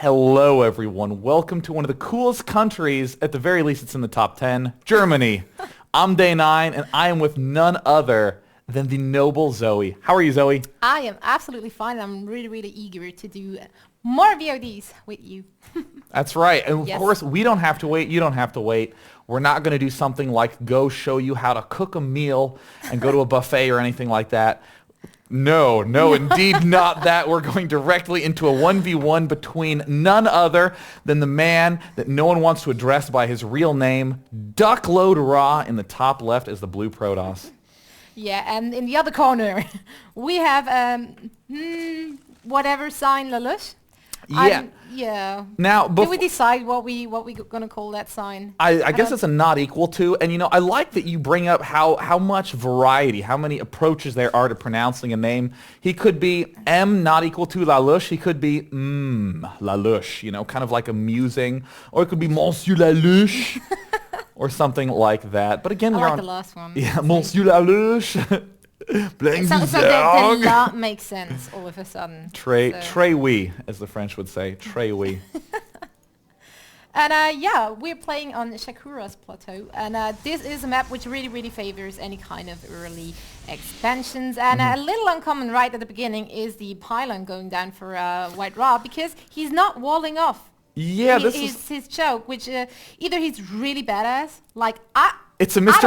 Hello, everyone. Welcome to one of the coolest countries, at the very least it's in the top 10, Germany. I'm Day 9, and I am with none other than the noble Zoe. How are you, Zoe? I am absolutely fine. I'm really eager to do more VODs with you. That's right. And of Yes. course, we don't have to wait. You don't have to wait. We're not going to do something like go show you how to cook a meal and go to a buffet or anything like that. No, indeed not that. We're going directly into a 1v1 between none other than the man that no one wants to address by his real name, White-rA. In the top left is the blue Protoss. Yeah, and in the other corner, we have whatever sign Lalush. Yeah. Yeah. Now, Did we decide what we gonna call that sign? I guess it's a not equal to, and I like that you bring up how much variety, how many approaches there are to pronouncing a name. He could be M not equal to Lalush. He could be Lalush, kind of like amusing, or it could be Monsieur Lalush, or something like that. But again, I we're like on the last one. yeah, Monsieur Lalush. Playing So the the song. la makes sense all of a sudden. Très oui, as the French would say. Très oui. And yeah, we're playing on Shakura's plateau, and this is a map which really favors any kind of early expansions. And a little uncommon right at the beginning is the pylon going down for White-rA, because he's not walling off. Yeah, this is is... his choke, which either he's really badass, like It's a It's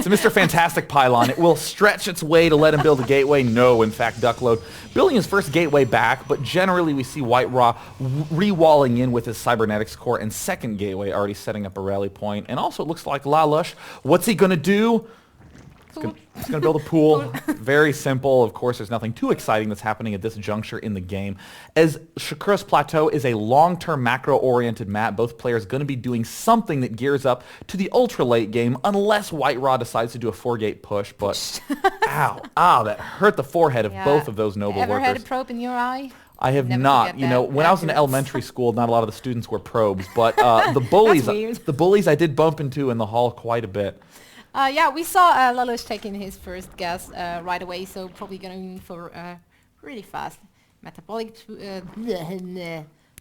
a Mr. Fantastic pylon. It will stretch its way to let him build a gateway. No, in fact, Duckload building his first gateway back, but generally we see White-rA re-walling in with his cybernetics core and second gateway already setting up a rally point. And also it looks like Lalush, what's he gonna do? He's going to build a pool. Very simple. Of course, there's nothing too exciting that's happening at this juncture in the game. As Shakura's Plateau is a long-term macro-oriented map, both players going to be doing something that gears up to the ultra-late game, unless White-rA decides to do a 4-gate push. But, ow, that hurt the forehead of both of those noble Ever workers. had a probe in your eye? I have Never not. forget that When I was in afterwards. elementary school, not a lot of the students were probes, but the bullies, That's weird. I did bump into in the hall quite a bit. Yeah, we saw Lalush taking his first gas right away, so probably going for really fast metabolic.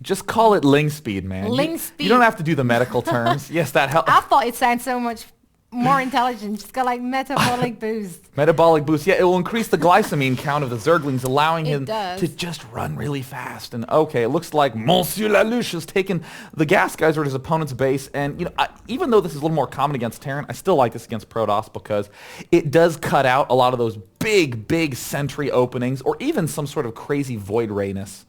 Just call it Ling speed, man. Ling You speed. don't have to do the medical terms. Yes, that helps. I thought it sounded so much more intelligent. Just got like metabolic boost. Metabolic boost. Yeah, it will increase the glycemine count of the Zerglings, allowing It him does. to just run really fast. And okay, it looks like Monsieur Lalush has taken the gas geyser at his opponent's base. And even though this is a little more common against Terran, I still like this against Protoss because it does cut out a lot of those big sentry openings, or even some sort of crazy Void-Ray-ness.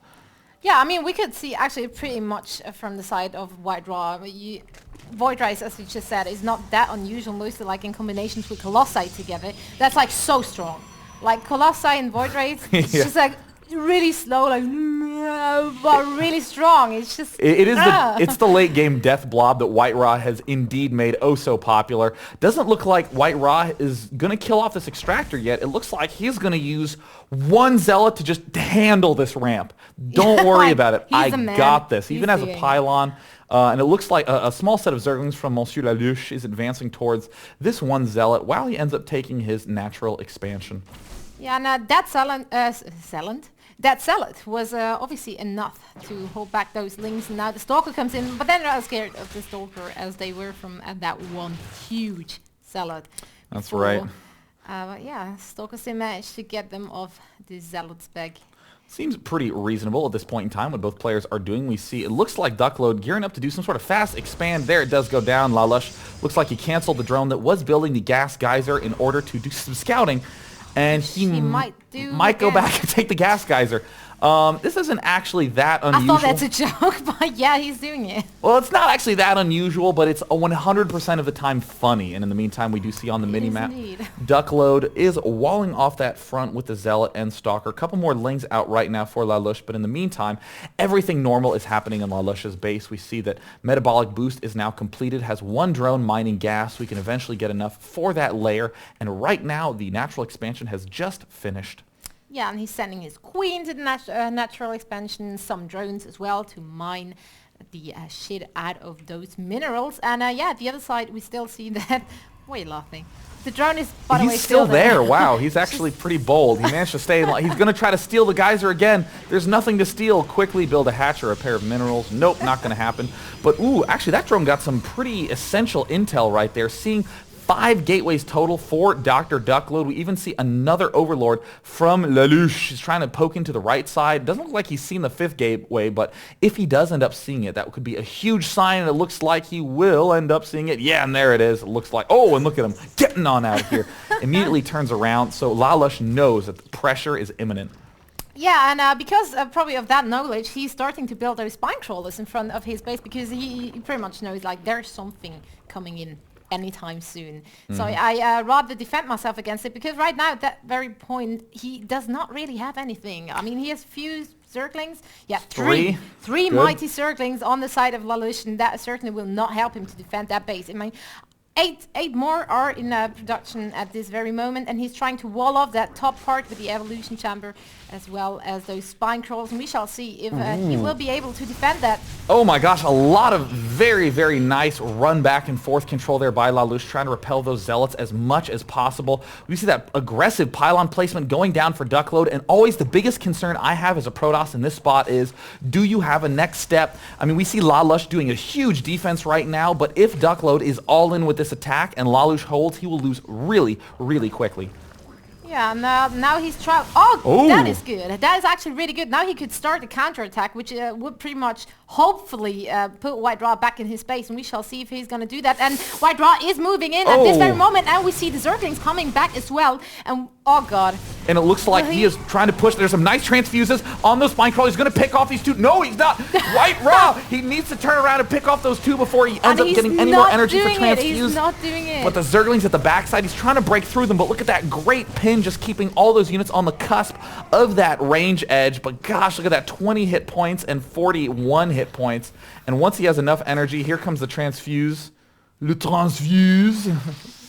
Yeah, I mean, we could see actually pretty much from the side of White-rA. Void Rays, as you just said, is not that unusual, mostly like in combinations with Colossi together. That's like so strong. Like Colossi and Void Rays, it's Yeah. just like really slow, like but really strong. It's just It's the late game death blob that White-rA has indeed made oh so popular. Doesn't look like White-rA is gonna kill off this extractor yet. It looks like he's gonna use one zealot to just handle this ramp. Don't worry about it. He's I a man. got this. Even He's as a doing it. pylon. And it looks like a small set of Zerglings from Monsieur Lalush is advancing towards this one zealot while he ends up taking his natural expansion. Yeah, and that zealot was obviously enough to hold back those links. And now the Stalker comes in, but they're not scared of the Stalker as they were from that one huge zealot. That's before. right. But yeah, Stalker still managed to get them off the zealot's back. Seems pretty reasonable at this point in time what both players are doing. We see it looks like Duckload gearing up to do some sort of fast expand. There it does go down. Lalush looks like he canceled the drone that was building the gas geyser in order to do some scouting. And he might go again. back and take the gas geyser. This isn't actually that I unusual. thought that's a joke, but yeah, he's doing it. Well, it's not actually that unusual, but it's 100% of the time funny. And in the meantime, we do see on the minimap, indeed. Duckload is walling off that front with the Zealot and Stalker. A couple more Lings out right now for Lalush, but in the meantime, everything normal is happening in Lalush's base. We see that Metabolic Boost is now completed, has one drone mining gas. We can eventually get enough for that layer. And right now, the natural expansion has just finished. Yeah, and he's sending his queen to the natural expansion, some drones as well to mine the shit out of those minerals. And yeah, the other side we still see that... Why are you laughing? the drone is, by the way, He's still there. Wow, he's actually pretty bold. He managed to stay in line. He's going to try to steal the geyser again. There's nothing to steal. Quickly build a hatch or a pair of minerals. Nope, not going to happen. But, ooh, actually, that drone got some pretty essential intel right there. Seeing 5 gateways total for Dr. Duckload. We even see another Overlord from Lalush. He's trying to poke into the right side. Doesn't look like he's seen the 5th gateway, but if he does end up seeing it, that could be a huge sign, and it looks like he will end up seeing it. Yeah, and there it is. It looks like, oh, and look at him getting on out of here. Immediately turns around, so Lalush knows that the pressure is imminent. Yeah, and because probably of that knowledge, he's starting to build those spine crawlers in front of his base because he pretty much knows, like, there's something coming in anytime soon. So I rather defend myself against it, because right now at that very point he does not really have anything. I mean, he has few Zerglings. Yeah, three Good. mighty Zerglings on the side of Lalush, and that certainly will not help him to defend that base. I mean, eight more are in production at this very moment, and he's trying to wall off that top part with the evolution chamber as well as those spine crawls, and we shall see if he will be able to defend that. Oh my gosh, a lot of very, very nice run back and forth control there by Lalush, trying to repel those zealots as much as possible. We see that aggressive pylon placement going down for Duckload, and always the biggest concern I have as a Protoss in this spot is, do you have a next step? I mean, we see Lalush doing a huge defense right now, but if Duckload is all in with this attack and Lalush holds, he will lose really, really quickly. Yeah, now he's trying. Oh, that is good. That is actually really good. Now he could start the counterattack, which would pretty much, hopefully, put White-rA back in his base, and we shall see if he's going to do that. And White-rA is moving in at this very moment, and we see the Zerglings coming back as well. And oh god. And it looks like he is trying to push. There's some nice transfuses on those spine crawlers. He's going to pick off these 2. No, he's not. White-rA, he needs to turn around and pick off those 2 before he ends up getting any more energy for transfuse. He's not doing it. But the Zerglings at the backside, he's trying to break through them, but look at that great pin, just keeping all those units on the cusp of that range edge. But gosh, look at that, 20 hit points and 41 hit points. And once he has enough energy, here comes the transfuse. Le transfuse.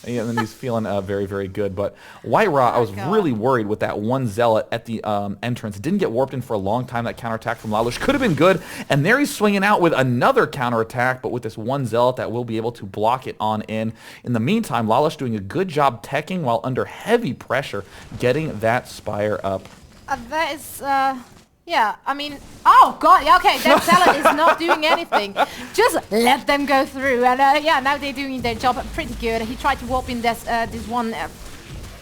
And then he's feeling very, very good. But White-rA, I was really worried with that one zealot at the entrance. Didn't get warped in for a long time. That counterattack from Lalush could have been good. And there he's swinging out with another counterattack, but with this one zealot that will be able to block it on in. In the meantime, Lalush doing a good job teching while under heavy pressure, getting that spire up. That is... yeah, I mean, oh god, yeah, okay, that zealot is not doing anything. Just let them go through, and yeah, now they're doing their job pretty good. He tried to warp in this one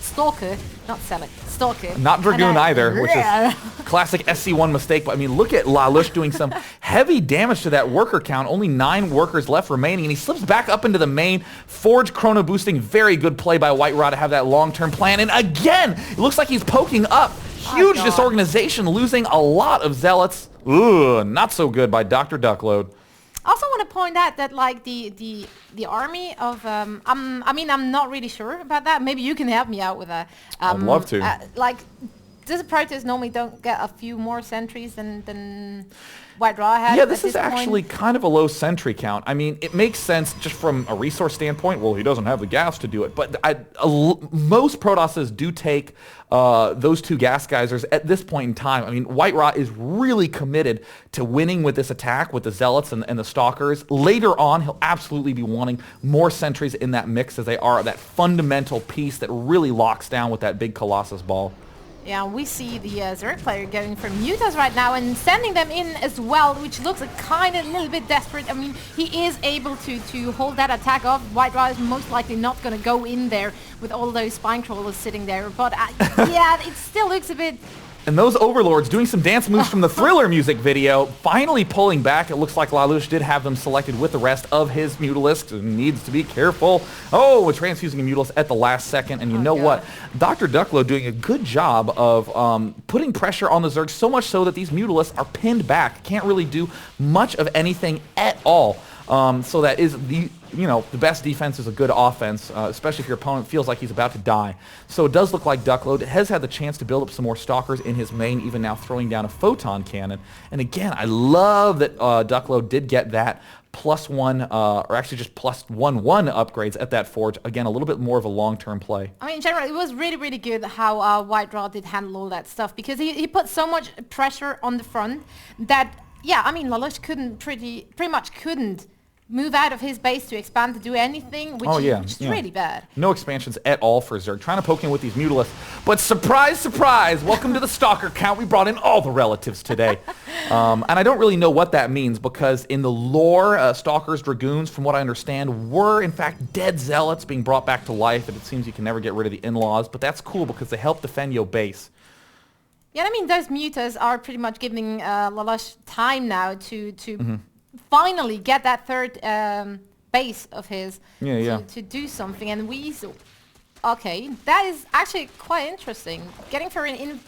stalker, not zealot, stalker. Not Dragoon either, which is classic SC1 mistake. But I mean, look at Lalush doing some heavy damage to that worker count. Only 9 workers left remaining, and he slips back up into the main. Forge chrono boosting, very good play by White-rA to have that long-term plan. And again, it looks like he's poking up. Huge disorganization, losing a lot of zealots. Ugh, not so good by Dr. Duckload. I also want to point out that, like, the army of I mean, I'm not really sure about that. Maybe you can help me out with that. I'd love to. Like, does the Protoss normally don't get a few more sentries than White-rA has? Yeah, this is actually kind of a low sentry count. I mean, it makes sense just from a resource standpoint. Well, he doesn't have the gas to do it. But most Protosses do take those 2 gas geysers at this point in time. I mean, White-rA is really committed to winning with this attack with the Zealots and the Stalkers. Later on, he'll absolutely be wanting more sentries in that mix, as they are that fundamental piece that really locks down with that big Colossus ball. Yeah, we see the Zerg player going for mutas right now and sending them in as well, which looks kind of a little bit desperate. I mean, he is able to hold that attack off. White-rA is most likely not going to go in there with all those spine crawlers sitting there. But yeah, it still looks a bit... And those Overlords doing some dance moves from the Thriller music video, finally pulling back. It looks like Lalush did have them selected with the rest of his Mutalisks. Needs to be careful. Oh, with transfusing a Mutalisk at the last second. And you know what? Dr. Duckload doing a good job of putting pressure on the Zerg, so much so that these Mutalisks are pinned back. Can't really do much of anything at all. So that is the best defense is a good offense, especially if your opponent feels like he's about to die. So it does look like Duckload has had the chance to build up some more Stalkers in his main, even now throwing down a Photon Cannon. And again, I love that Duckload did get that +1, or actually just +1/1 upgrades at that Forge. Again, a little bit more of a long-term play. I mean, in general, it was really, really good how White-rA did handle all that stuff, because he put so much pressure on the front that, yeah, I mean, Lalush pretty much couldn't move out of his base to expand to do anything, which is really bad. No expansions at all for Zerg. Trying to poke in with these Mutalisks. But surprise, surprise, welcome to the Stalker count. We brought in all the relatives today. And I don't really know what that means because in the lore, Stalkers, Dragoons, from what I understand, were in fact dead zealots being brought back to life. And it seems you can never get rid of the in-laws. But that's cool because they help defend your base. Yeah, I mean, those mutas are pretty much giving Lalush time now to finally get that third base of his to do something. And Weasel, okay, that is actually quite interesting. Getting for an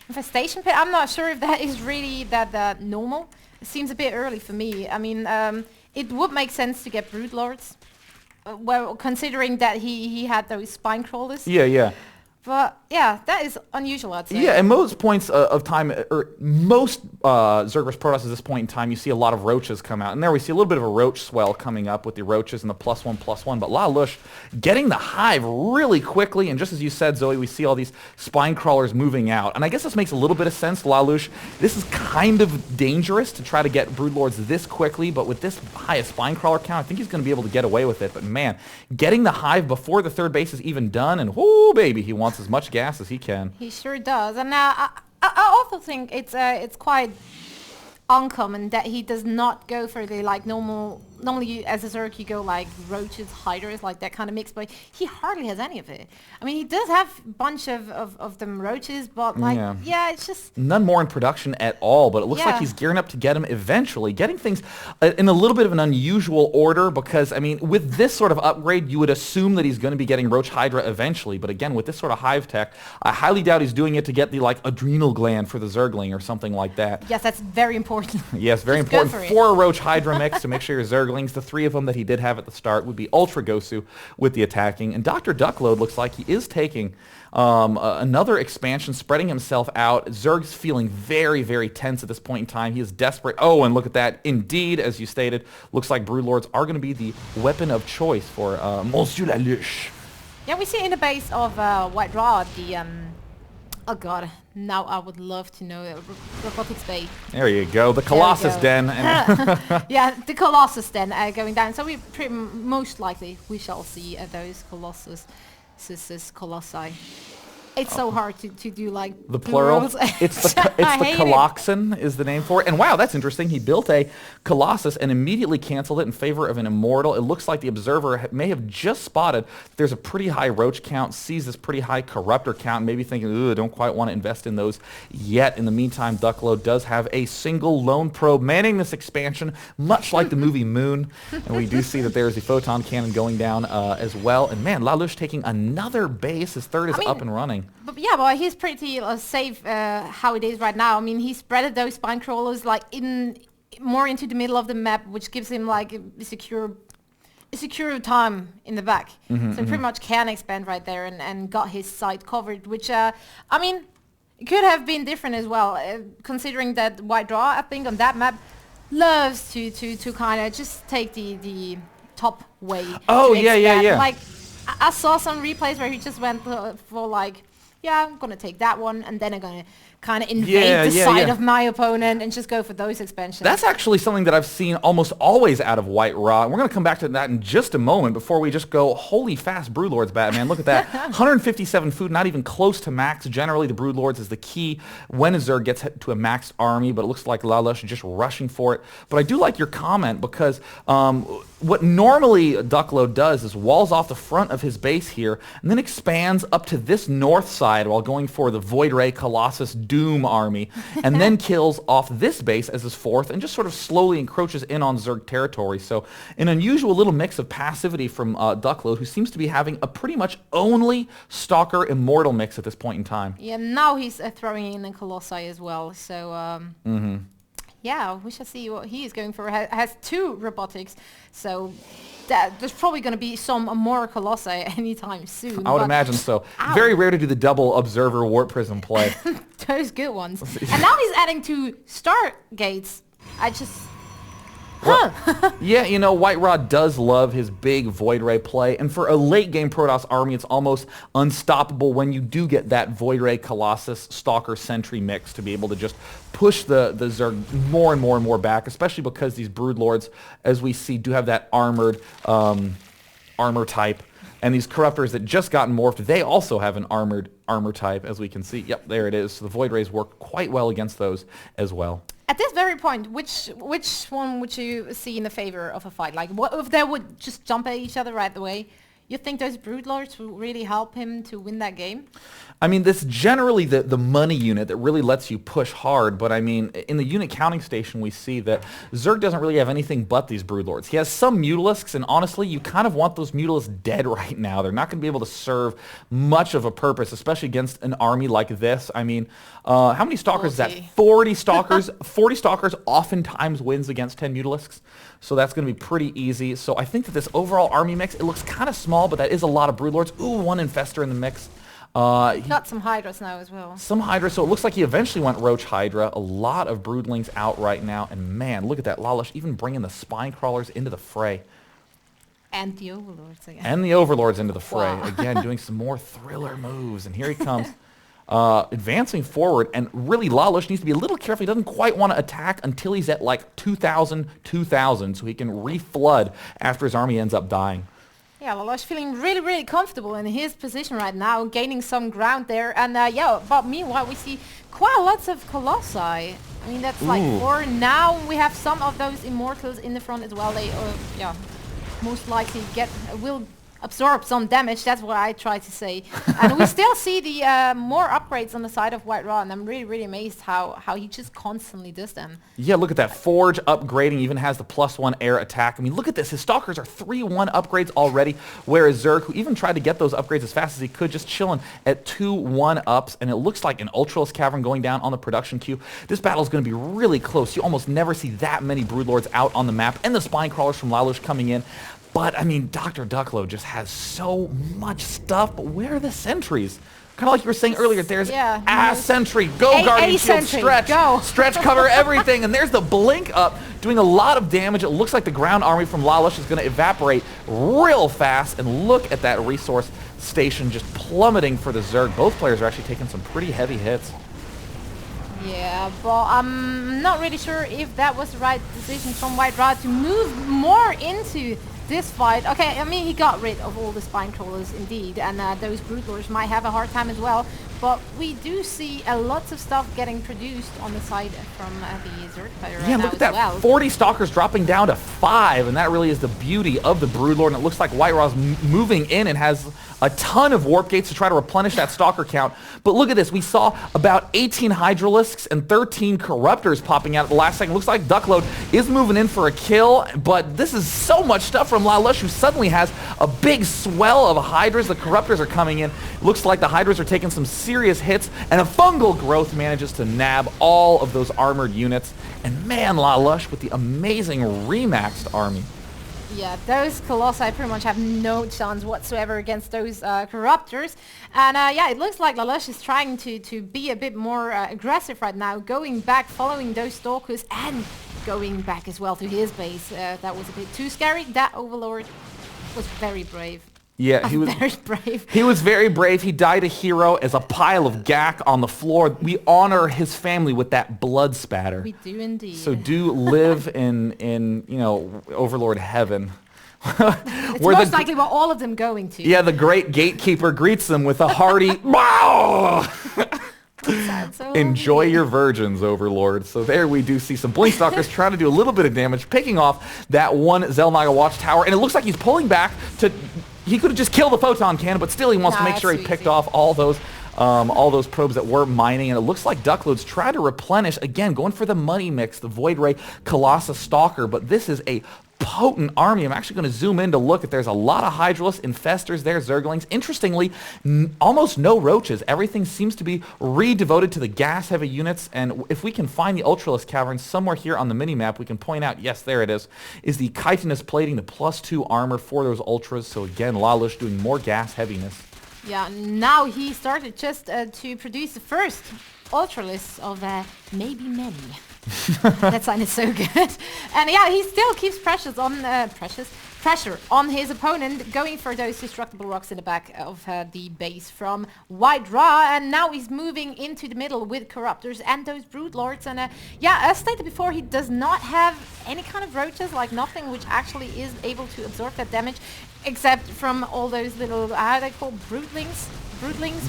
infestation pit, I'm not sure if that is really that normal. It seems a bit early for me. I mean, it would make sense to get Broodlords, well, considering that he had those spine crawlers. Yeah. But yeah, that is unusual, I'd say. Yeah, at most points of time, or most Zerg vs. Protoss at this point in time, you see a lot of roaches come out. And there we see a little bit of a roach swell coming up with the roaches and the +1/+1. But Lalush getting the hive really quickly. And just as you said, Zoe, we see all these spine crawlers moving out. And I guess this makes a little bit of sense, Lalush. This is kind of dangerous to try to get Broodlords this quickly. But with this high spine crawler count, I think he's going to be able to get away with it. But man, getting the hive before the third base is even done. And whoo, baby, he wants as much gas as he can. He sure does. And I also think it's quite uncommon that he does not go for the like normally as a Zerg you go like roaches, hydras, like that kind of mix, but he hardly has any of it. I mean, he does have a bunch of them roaches, but like it's just none more in production at all. But it looks like he's gearing up to get him eventually, getting things in a little bit of an unusual order, because I mean, with this sort of upgrade you would assume that he's going to be getting roach hydra eventually, but again, with this sort of hive tech, I highly doubt he's doing it to get the like adrenal gland for the Zergling or something like that. Yes, that's very important. Yes, very important for a roach hydra mix to make sure your Zerglings, the 3 of them that he did have at the start, would be Ultra Gosu with the attacking. And Dr. Duckload looks like he is taking another expansion, spreading himself out. Zerg's feeling very, very tense at this point in time. He is desperate. Oh, and look at that. Indeed, as you stated, looks like Broodlords are going to be the weapon of choice for Monsieur Lalush. Yeah, we see in the base of White-rA the oh god, now I would love to know Robotics Bay. There you go, the Colossus Den. Yeah, the Colossus Den going down. So we most likely we shall see those Colossi. It's so hard to do like the plural. It's the Coloxen is the name for it. And wow, that's interesting. He built a Colossus and immediately canceled it in favor of an Immortal. It looks like the observer may have just spotted there's a pretty high roach count, sees this pretty high corruptor count, maybe thinking, ooh, don't quite want to invest in those yet. In the meantime, Duckload does have a single lone probe manning this expansion, much like the movie Moon. And we do see that there's the photon cannon going down as well. And man, Lalush taking another base. His third is up and running. But yeah, well, he's pretty safe how it is right now. I mean, he spreaded those spine crawlers like more into the middle of the map, which gives him like a secure time in the back. So he pretty much can expand right there and got his side covered, which I mean, it could have been different as well, considering that White-rA, I think on that map, loves to kind of just take the top way. Oh yeah. Like I saw some replays where he just went for like, yeah, I'm going to take that one, and then I'm going to kind of invade the side of my opponent and just go for those expansions. That's actually something that I've seen almost always out of White-rA. We're going to come back to that in just a moment before we just go, holy fast Broodlords, Batman. Look at that. 157 food, not even close to max. Generally, the Broodlords is the key when a Zerg gets to a maxed army, but it looks like Lalush is just rushing for it. But I do like your comment because what normally Duckload does is walls off the front of his base here and then expands up to this north side while going for the White-rA Colossus Doom army, and then kills off this base as his fourth and just sort of slowly encroaches in on Zerg territory. So an unusual little mix of passivity from Duckload, who seems to be having a pretty much only Stalker Immortal mix at this point in time. Yeah, now he's throwing in a Colossi as well, so yeah, we shall see what he is going for. Has 2 robotics, so there's probably going to be some more Colossi anytime soon. I would imagine so. Ow. Very rare to do the double Observer Warp Prism play. Those good ones. And now he's adding 2 Stargates. Yeah, you know, White-rA does love his big Void-rA play, and for a late-game Protoss army, it's almost unstoppable when you do get that Void-rA Colossus Stalker Sentry mix to be able to just push the Zerg more and more and more back, especially because these Broodlords, as we see, do have that armored armor type. And these Corruptors that just got morphed, they also have an armor type, as we can see. Yep, there it is. So the Void-rays work quite well against those as well. At this very point, which one would you see in the favor of a fight? Like, what if they would just jump at each other right away? You think those Broodlords will really help him to win that game? I mean, this generally the money unit that really lets you push hard, but I mean, in the unit counting station, we see that Zerg doesn't really have anything but these Broodlords. He has some Mutalisks, and honestly, you kind of want those Mutalisks dead right now. They're not going to be able to serve much of a purpose, especially against an army like this. I mean, how many Stalkers is that? 40 Stalkers. 40 Stalkers oftentimes wins against 10 Mutalisks, so that's going to be pretty easy. So I think that this overall army mix, it looks kind of small, but that is a lot of Broodlords. Ooh, one Infestor in the mix. Got some Hydras now as well. Some Hydra, so it looks like he eventually went Roach Hydra. A lot of Broodlings out right now, and man, look at that. Lalush even bringing the Spine Crawlers into the fray. And the Overlords again. And the Overlords into the fray. Wow. Again, doing some more thriller moves, and here he comes. Advancing forward, and really Lalush needs to be a little careful. He doesn't quite want to attack until he's at like 2,000, so he can reflood after his army ends up dying. Yeah, Lalush feeling really, really comfortable in his position right now, gaining some ground there. And yeah, but meanwhile, we see quite lots of Colossi. I mean, that's like 4. Now we have some of those Immortals in the front as well. They, yeah, most likely will absorb some damage. That's what I try to say. And we still see the more upgrades on the side of White-rA, and I'm really, really amazed how he just constantly does them. Yeah, look at that. Forge upgrading, even has the +1 air attack. I mean, look at this. His Stalkers are 3-1 upgrades already, whereas Zerg, who even tried to get those upgrades as fast as he could, just chilling at 2-1 ups, and it looks like an Ultralisk Cavern going down on the production queue. This battle is going to be really close. You almost never see that many Broodlords out on the map, and the Spine Crawlers from Lalush coming in. But, I mean, Dr. Duckload just has so much stuff, but where are the sentries? Kind of like you were saying earlier, there's sentry, go Guardian Shield, stretch, go. Stretch, cover everything, and there's the blink up, doing a lot of damage. It looks like the ground army from Lalush is going to evaporate real fast, and look at that resource station just plummeting for the Zerg. Both players are actually taking some pretty heavy hits. Yeah, but I'm not really sure if that was the right decision from White-rA to move more into this fight. Okay, I mean, he got rid of all the Spine Crawlers indeed, and those Broodlords might have a hard time as well, but we do see lots of stuff getting produced on the side from the Zerg player right Yeah, now look at as that, well. 40 Stalkers dropping down to 5, and that really is the beauty of the Broodlord, and it looks like White-ra's moving in and has a ton of Warp Gates to try to replenish that Stalker count. But look at this, we saw about 18 Hydralisks and 13 Corruptors popping out at the last second. Looks like Duckload is moving in for a kill, but this is so much stuff from Lalush, who suddenly has a big swell of Hydras. The Corruptors are coming in. Looks like the Hydras are taking some serious hits, and a Fungal Growth manages to nab all of those armored units. And man, Lalush with the amazing remaxed army. Yeah, those Colossi pretty much have no chance whatsoever against those Corruptors. And yeah, it looks like Lalush is trying to be a bit more aggressive right now, going back, following those Stalkers, and going back as well to his base. That was a bit too scary. That Overlord was very brave. Yeah, he was very brave. He was very brave. He died a hero as a pile of gack on the floor. We honor his family with that blood spatter. We do indeed. So do live in you know, Overlord heaven. It's most likely what all of them going to. Yeah, the great gatekeeper greets them with a hearty "Wow!" So Enjoy your virgins, Overlord. So there we do see some Blinkstalkers trying to do a little bit of damage, picking off that one Xel'Naga Watchtower, and it looks like he's pulling back to... He could have just killed the photon cannon, but still he wants to make sure he picked off all those probes that were mining, and it looks like Duckload's trying to replenish, again, going for the money mix, the Void-rA Colossus Stalker, but this is a potent army. I'm actually going to zoom in to look at. There's a lot of Hydralisks, Infestors there, Zerglings. Interestingly, almost no Roaches. Everything seems to be re-devoted to the gas-heavy units, and if we can find the Ultralisk Cavern somewhere here on the mini-map, we can point out, yes, there it is the chitinous plating, the +2 armor for those Ultras. So again, Lalush doing more gas heaviness. Yeah, now he started just to produce the first Ultralisk of maybe many. That sign is so good. And yeah, he still keeps pressure on his opponent, going for those destructible rocks in the back of the base from White-rA, and now he's moving into the middle with Corruptors and those Broodlords. And yeah, as stated before, he does not have any kind of roaches, like nothing which actually is able to absorb that damage, except from all those little, how are they called, broodlings? Broodlings.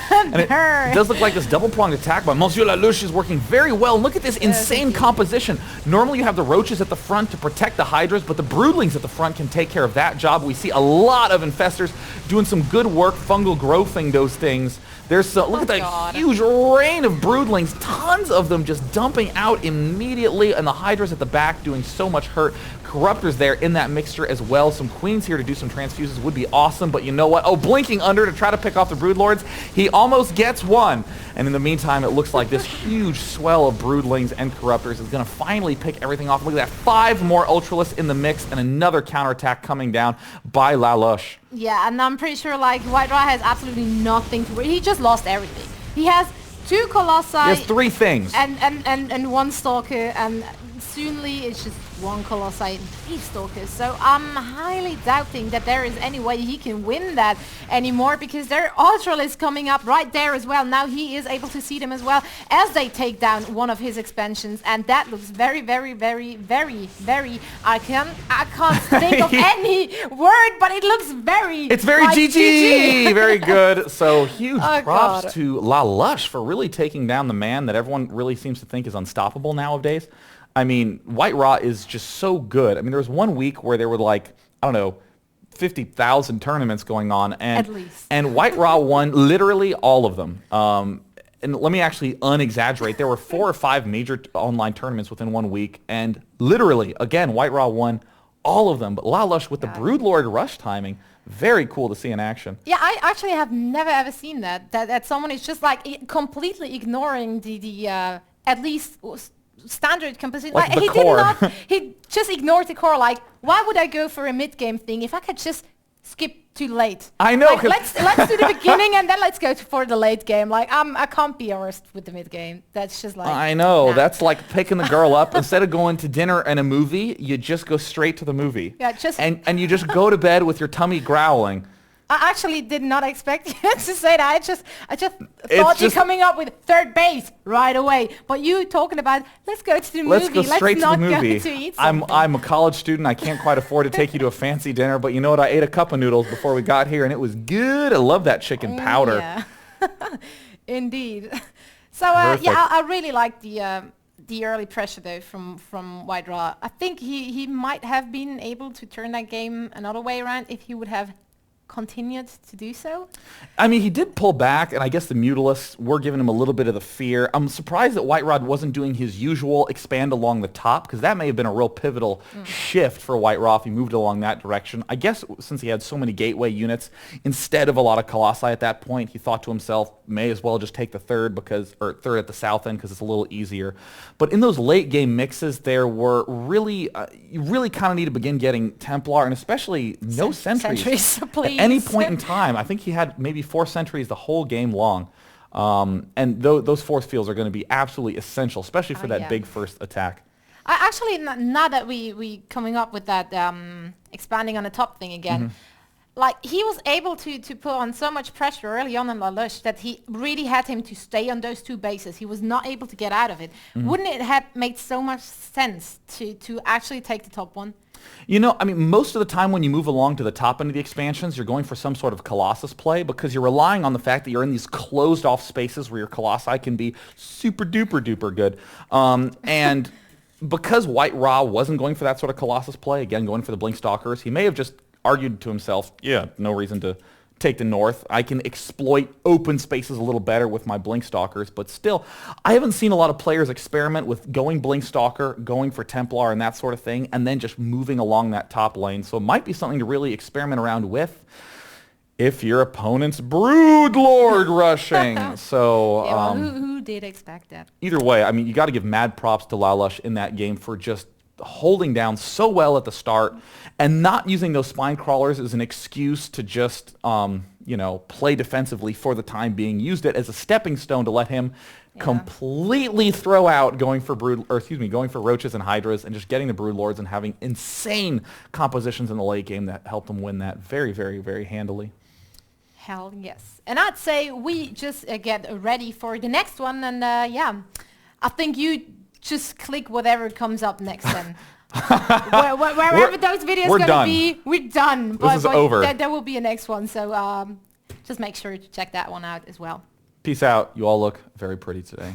And it does look like this double-pronged attack by Monsieur Lalush is working very well. And look at this insane composition. Normally you have the roaches at the front to protect the hydras, but the broodlings at the front can take care of that job. We see a lot of infestors doing some good work, fungal growthing those things. There's look at that huge rain of broodlings, tons of them just dumping out immediately, and the hydras at the back doing so much hurt. Corruptors there in that mixture as well. Some queens here to do some transfuses would be awesome, but you know what? Oh, blinking under to try to pick off the broodlords. He almost gets one. And in the meantime, it looks like this huge swell of broodlings and corruptors is going to finally pick everything off. Look at that, 5 more ultralists in the mix and another counterattack coming down by Lalush. Yeah, and I'm pretty sure like White-rA has absolutely nothing to worry. He just lost everything. He has 2 Colossi. He has 3 things. And 1 Stalker, and soonly it's just 1 Colossi and 3 Stalkers. So I'm highly doubting that there is any way he can win that anymore, because their Ultralisk coming up right there as well. Now he is able to see them as well as they take down one of his expansions, and that looks very, very, very, very, very, I can't think of any word, but it looks very... It's very like GG! Very good. So huge props God. to Lalush for really taking down the man that everyone really seems to think is unstoppable nowadays. I mean, White-rA is just so good. I mean, there was one week where there were like, I don't know, 50,000 tournaments going on, and at least. And White-rA won literally all of them. And let me actually unexaggerate. There were 4 or 5 major online tournaments within 1 week, and literally, again, White-rA won all of them. But Lalush with the Broodlord rush timing, very cool to see in action. Yeah, I actually have never ever seen that someone is just like completely ignoring the at least standard composition. Like the he core. did not. He just ignored the core. Like, why would I go for a mid game thing if I could just skip too late? I know. Like, let's do the beginning and then let's go for the late game. Like, I can't be arsed with the mid game. That's just like. I know. Nah. That's like picking the girl up. Instead of going to dinner and a movie, you just go straight to the movie. Yeah, just. And you just go to bed with your tummy growling. I actually did not expect you to say that. I just thought you're coming up with third base right away. But you talking about let's go to the movie. Let's go straight to the movie. Go to eat something. I'm a college student. I can't quite afford to take you to a fancy dinner. But you know what? I ate a cup of noodles before we got here, and it was good. I love that chicken powder. Yeah. Indeed. So yeah, I really like the early pressure though from White-rA. I think he might have been able to turn that game another way around if he would have continued to do so. I mean, he did pull back, and I guess the Mutalisks were giving him a little bit of the fear. I'm surprised that White-rA wasn't doing his usual expand along the top, because that may have been a real pivotal shift for White-rA if he moved along that direction. I guess since he had so many gateway units, instead of a lot of Colossi at that point, he thought to himself, may as well just take the third at the south end because it's a little easier. But in those late game mixes, there were really, you really kind of need to begin getting Templar, and especially no sentries. Please. At any point in time. I think he had maybe 4 sentries the whole game long. And those force fields are going to be absolutely essential, especially for that big first attack. Actually, now that we coming up with that expanding on the top thing again, like he was able to put on so much pressure early on in Lalush that he really had him to stay on those 2 bases. He was not able to get out of it. Wouldn't it have made so much sense to actually take the top one? You know, I mean, most of the time when you move along to the top end of the expansions, you're going for some sort of Colossus play because you're relying on the fact that you're in these closed off spaces where your Colossi can be super duper duper good. And because White-rA wasn't going for that sort of Colossus play, again, going for the Blink Stalkers, he may have just argued to himself, yeah, no reason to take the north. I can exploit open spaces a little better with my Blink Stalkers, but still, I haven't seen a lot of players experiment with going Blink Stalker, going for Templar and that sort of thing, and then just moving along that top lane. So it might be something to really experiment around with if your opponent's Broodlord rushing. So yeah, well, who did expect that? Either way, I mean, you got to give mad props to Lalush in that game for just holding down so well at the start and not using those spine crawlers as an excuse to just, play defensively for the time being. Used it as a stepping stone to let him completely throw out going for roaches and hydras and just getting the brood lords and having insane compositions in the late game that helped him win that very, very, very handily. Hell yes. And I'd say we just get ready for the next one. And I think you just click whatever comes up next then. Wherever those videos are going to be, we're done. This is over. There will be a next one. So just make sure to check that one out as well. Peace out. You all look very pretty today.